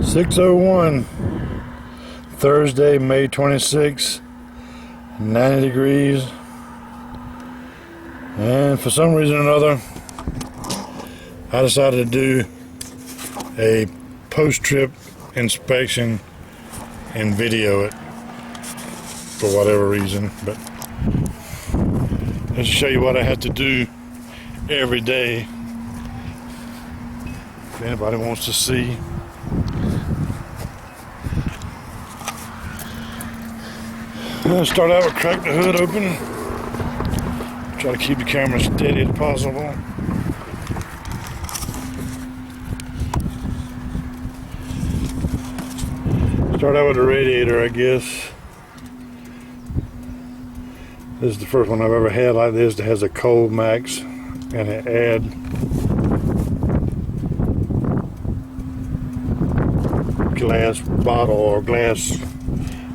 6:01, Thursday, May 26, 90 degrees, and for some reason or another, I decided to do a post-trip inspection and video it for whatever reason, but let's show you what I have to do every day if anybody wants to see. I'll start out with crack the hood open. Try to keep the camera steady as possible. Start out with the radiator, I guess. This is the first one I've ever had like this that has a cold max and an add glass bottle or glass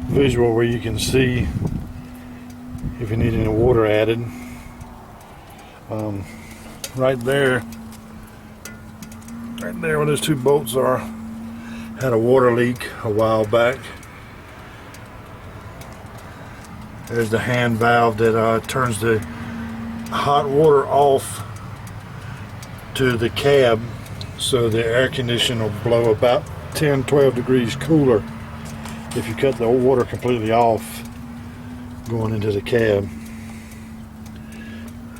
visual where you can see if you need any water added. Right there where those two bolts are, had a water leak a while back. There's the hand valve that turns the hot water off to the cab, so the air conditioner will blow about 10-12 degrees cooler if you cut the water completely off going into the cab.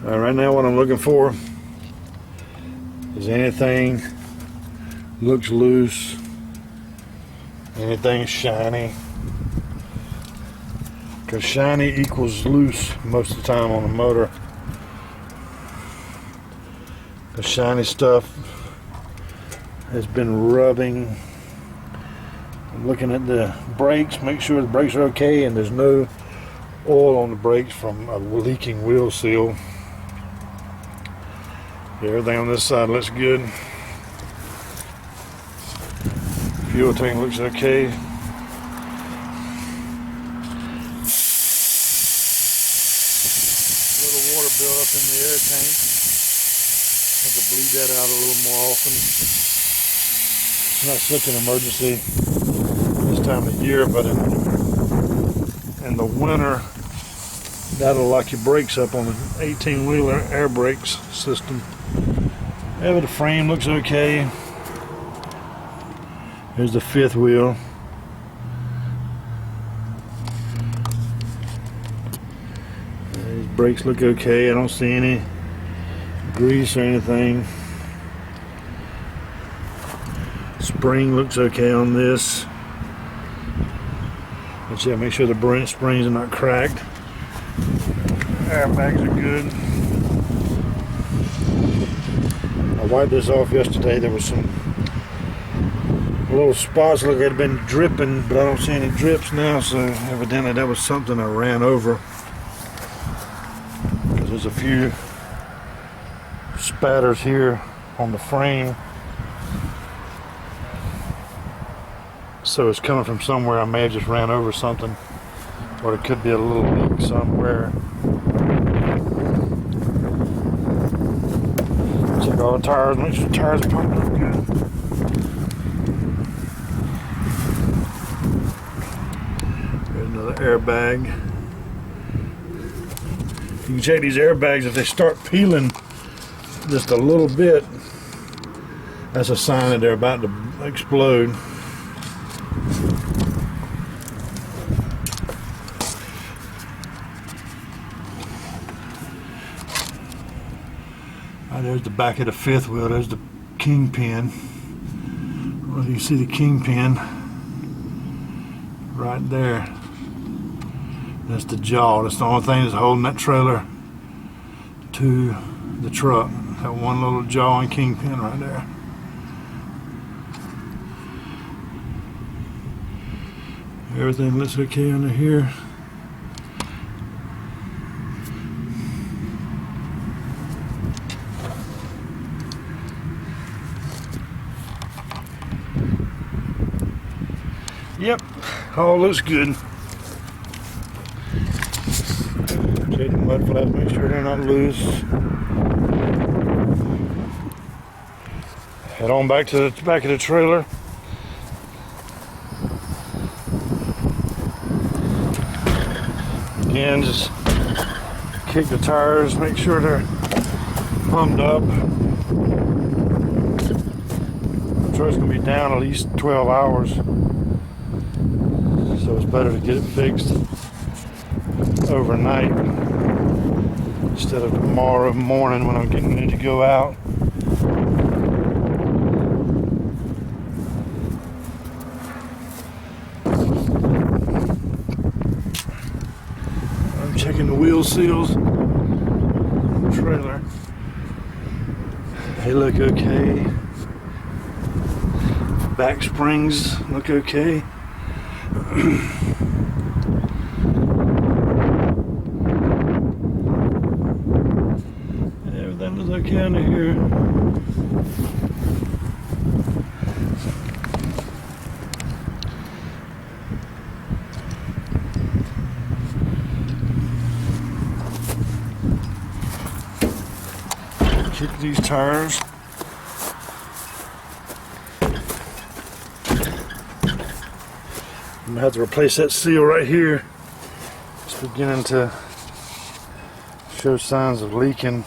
Right now what I'm looking for is anything looks loose, anything shiny, because shiny equals loose most of the time on a motor. The shiny stuff has been rubbing. I'm looking at the brakes, make sure the brakes are okay and there's no oil on the brakes from a leaking wheel seal. Everything on this side looks good. Fuel tank looks okay. Little water build up in the air tank. Have to bleed that out a little more often. It's not such an emergency this time of year, but in the winter, that'll lock your brakes up on the 18-wheeler air brakes system. Yeah, but the frame looks okay. Here's the fifth wheel. These brakes look okay. I don't see any grease or anything. Spring looks okay on this. Let's make sure the springs are not cracked. Airbags are good. I wiped this off yesterday. There was some little spots look like it had been dripping, but I don't see any drips now, so evidently that was something I ran over, because there's a few spatters here on the frame, so it's coming from somewhere. I may have just ran over something, or it could be a little leak somewhere. Check all the tires, make sure the tires are pumping up good. Another airbag. You can check these airbags. If they start peeling just a little bit, that's a sign that they're about to explode. There's the back of the fifth wheel. There's the kingpin. Well, you see the kingpin right there. That's the jaw. That's the only thing that's holding that trailer to the truck. That one little jaw and kingpin right there. Everything looks okay under here. Yep, all looks good. Check the mud flaps, make sure they're not loose. Head on back to the back of the trailer. again, just kick the tires, make sure they're pumped up. The truck's gonna be down at least 12 hours, so it's better to get it fixed overnight instead of tomorrow morning when I'm getting ready to go out. I'm checking the wheel seals on the trailer. They look okay. Back springs look okay. Everything looks okay under here. Kick these tires. I'm gonna have to replace that seal right here. It's beginning to show signs of leaking.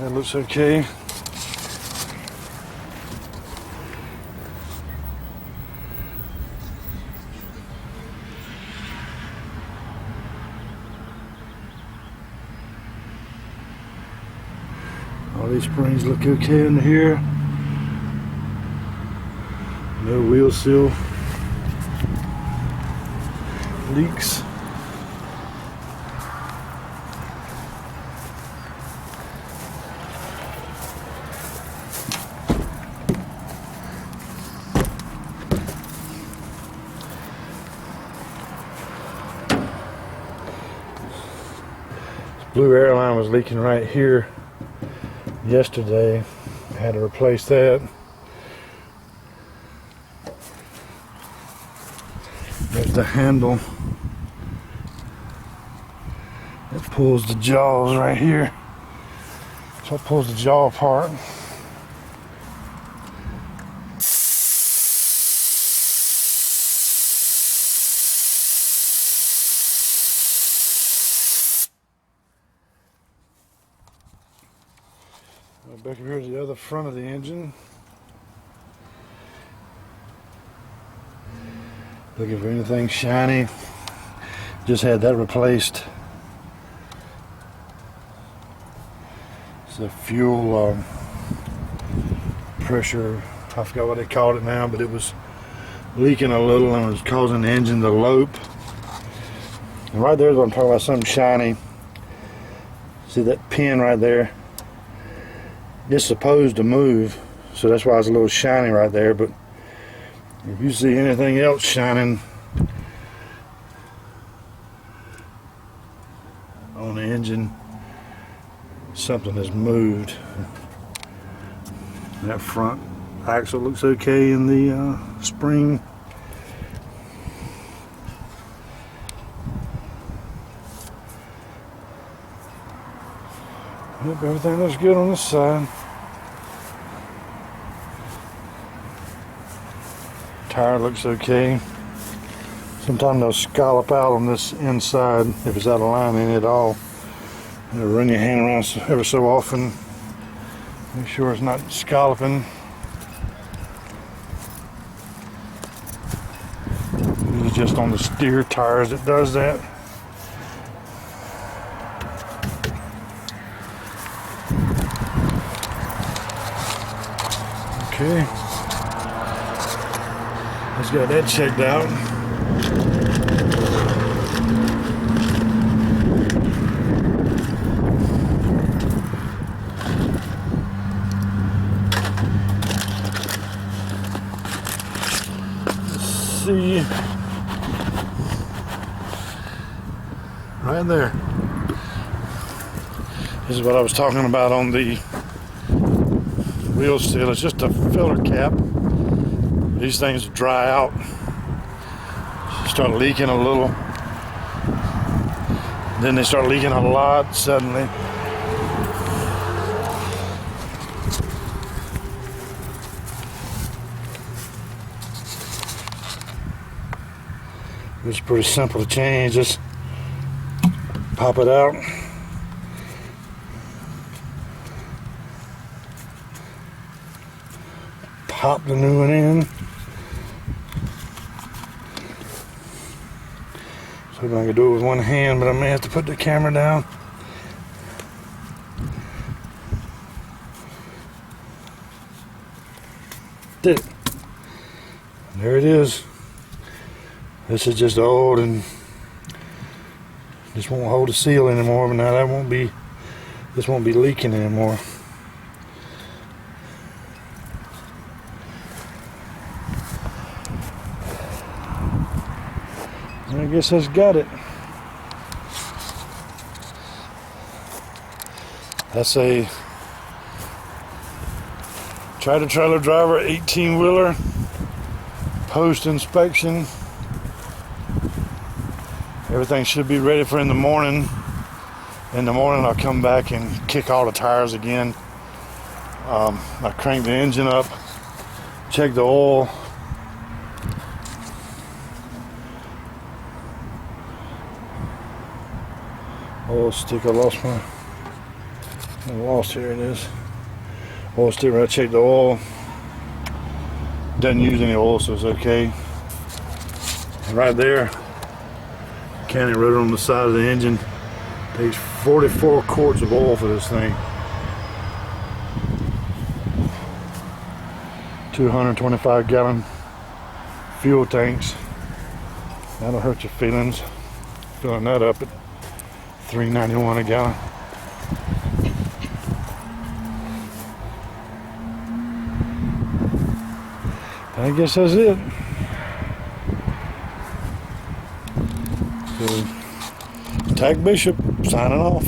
That looks okay. All these springs look okay in here. No wheel seal leaks. This blue airline was leaking right here yesterday. I had to replace that. There's the handle that pulls the jaws right here. So it pulls the jaw apart. Back here is the other front of the engine. Looking for anything shiny. Just had that replaced. It's a fuel pressure. I forgot what they called it now, but it was leaking a little and was causing the engine to lope. And right there is what I'm talking about, something shiny. See that pin right there? It's supposed to move, so that's why it's a little shiny right there. But if you see anything else shining on the engine, something has moved. That front axle looks okay in the spring. Yep, everything looks good on this side. Tire looks okay. Sometimes they'll scallop out on this inside if it's out of alignment at all. And run your hand around ever so often. Make sure it's not scalloping. It's just on the steer tires that does that. Okay, let's get that checked out. Let's see, right there. This is what I was talking about on the wheel seal. It's just a filler cap. These things dry out, start leaking a little, then they start leaking a lot suddenly. It's pretty simple to change. Just pop it out. Pop the new one in. So I can do it with one hand, but I may have to put the camera down. Did it. There it is. This is just old and just won't hold the seal anymore, but now that won't be, this won't be leaking anymore. I guess that's got it. That's a tractor-trailer driver 18-wheeler post-inspection. Everything should be ready for in the morning. In the morning I'll come back and kick all the tires again. I crank the engine up, check the oil. Oil stick, I lost here it is. Oil stick, I check the oil. Doesn't use any oil, so it's okay. And right there, counting right on the side of the engine, takes 44 quarts of oil for this thing. 225-gallon fuel tanks. That'll hurt your feelings. Filling that up at $3.91 a gallon. I guess that's it. So, TacBishop signing off.